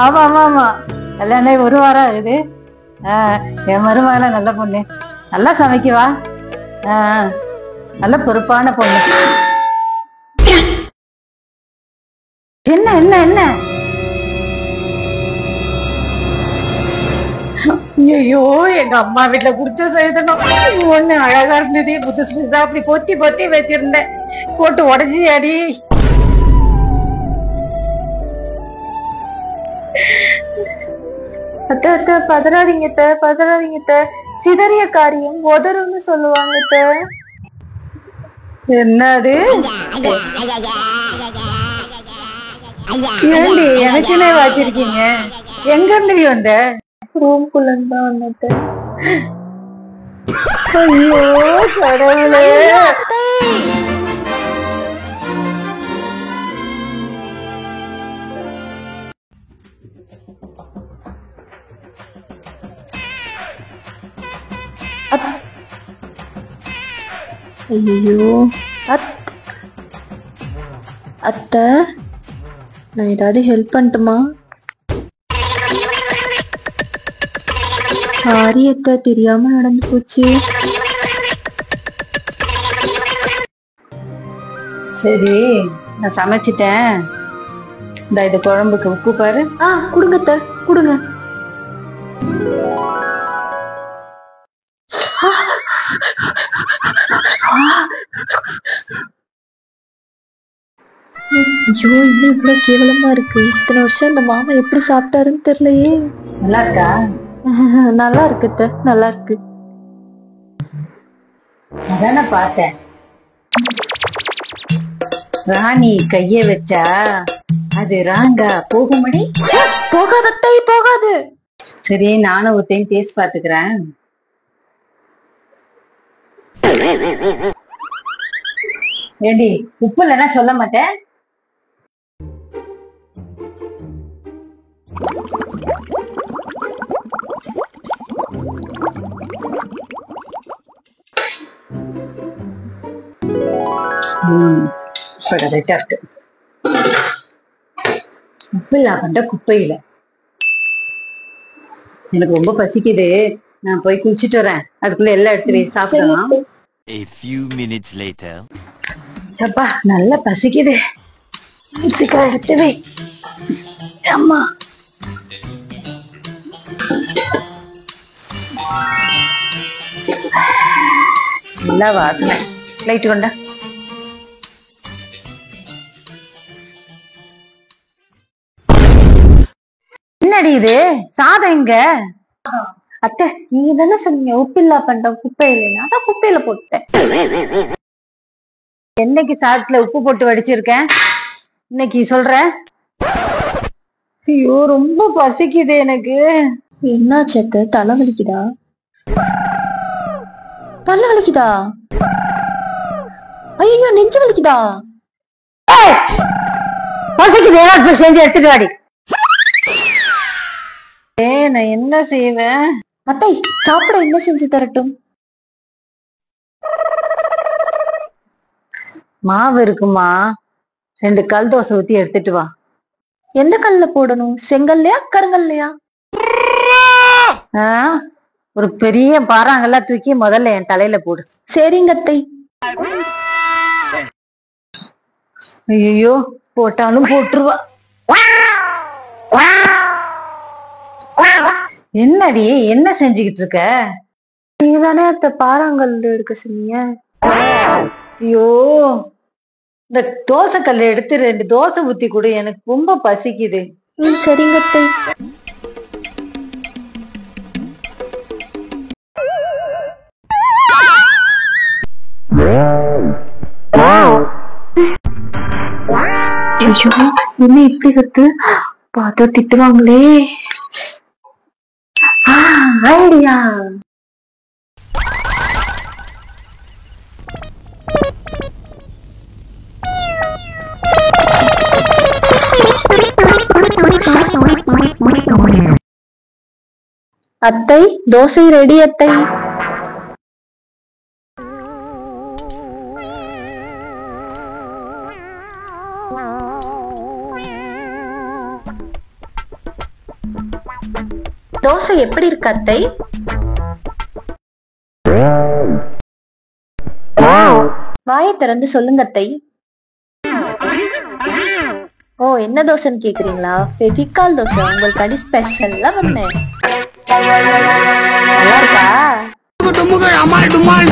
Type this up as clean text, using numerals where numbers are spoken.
ஆமா ஆமா ஆமா, கல்யாணம் ஒரு வாரம் ஆகுது. என் மருமகள நல்ல பொண்ணு, நல்லா சமைக்குவா. நல்ல பொறுப்பான பொண்ணு. என்ன என்ன என்ன? ஐயோ, எங்க அம்மா வீட்டுல குடிச்ச செய்தனும் ஒண்ணு அழகா இருந்தது. புதுசு புதுசா அப்படி பொத்தி பொத்தி வச்சிருந்தேன், போட்டு உடச்சி அடி. அத்தை அத்தை பதறாதீங்க அத்தை, பதறாதீங்க அத்தை. சிதறிய காரியம் உதறும்னு சொல்லுவாங்க அத்தை. என்னது? ஏண்டி எனக்குன்னே வச்சிருக்கீங்க? எங்க இருந்து வந்த? ரூம்குள்ள தான் வந்தேன். ஐயோ கடவுளே. ஐயோ அத்தை, நான் ஏதாவது ஹெல்ப் பண்ணட்டுமா? சாரி அத்தை, தெரியாம நடந்து போச்சு. சரி, நான் சமைச்சிட்டேன். இந்த இது குழம்புக்கு உப்பு பாரு. கொடுங்க அத்தை, கொடுங்க. ஐயோ, இன்னும் இவ்வளவு கேவலமா இருக்கு. இத்தனை வருஷம் அந்த மாமா எப்படி சாப்பிட்டாருன்னு தெரியலையே. நல்லா இருக்கா? நல்லா இருக்கு அத்தை, நல்லா இருக்கு. அதான பார்த்தேன். ராணி கைய வச்சா அது ராங்கா போகும்படி. போகாது அத்தை, போகாது. சரி, நானும் ஒரு டைம் டேஸ்ட் பாத்துக்கிறேன். ஏண்டி, உப்பு இல்லைன்னா சொல்ல மாட்டேன். கரெக்டா இருக்கு. உப்பு இல்ல பண்ற குப்பையில. எனக்கு ரொம்ப பசிக்குது, நான் போய் குளிச்சுட்டு வரேன். அதுக்குள்ள எல்லாம் எடுத்து வை, சாப்பிடலாம். A few minutes later. அப்பா நல்லா பசிக்குது, சீக்கிரம் எடுத்து வை. அம்மா நல்லா வாசனை. லைட் கொண்டா. என்னடி இது? சாதம் எங்க? அத்தை, நீங்க தானே சொன்னீங்க உப்பில்லா பண்ற குப்பை இல்லைன்னா, அதான் குப்பையில போட்டேன். என்னைக்கு சாதத்துல உப்பு போட்டு வடிச்சிருக்கேன், இன்னைக்கு சொல்ற? ஐயோ, ரொம்ப பசிக்குது எனக்கு. என்னாச்சு அத்தை, தலை வலிக்குதா? தலை வலிக்குதா? ஐயோ, நெஞ்சு வலிக்குதா? பசிக்குது, ஏதாவது செஞ்சு எடுத்துட்டு வாடி. நான் என்ன செய்வேன்? அத்தை, சாப்பிட என்ன செஞ்சு தரட்டும்? மாவு இருக்குமா? 2 கல் தோசை ஊத்தி எடுத்துட்டு வா. எந்த கல்ல போடணும்? செங்கல்லையா கருங்கல்லையா? ஒரு பெரிய பாறாங்கெல்லாம் தூக்கி முதல்ல என் தலையில போடு. சரிங்க அத்தை. ஐயோ, போட்டாலும் போட்டுருவா. என்னடி, என்ன செஞ்சுக்கிட்டு இருக்க? நீங்க தானே அத்தை பாறாங்கல் எடுக்க சொன்னீங்க. ஐயோ, இந்த தோசை கல்ல எடுத்து 2 தோசை ஊத்தி கொடு, எனக்கு ரொம்ப பசிக்குது. சரிங்க அத்தை. என்ன இப்படி கத்து? பார்த்தா திட்டுவாங்களே. ஐடியா. அத்தை, தோசை ரெடி அத்தை. தோசை எப்படி இருக்கு அத்தை? வாயை திறந்து சொல்லுங்க அத்தை. ஓ, என்ன தோசைன்னு கேக்குறீங்களா? ஃபெவிகால் தோசை. உங்களுக்கு அடி ஸ்பெஷல்லா பண்ணேன். நல்லா இருக்கா? அமால் டுமால்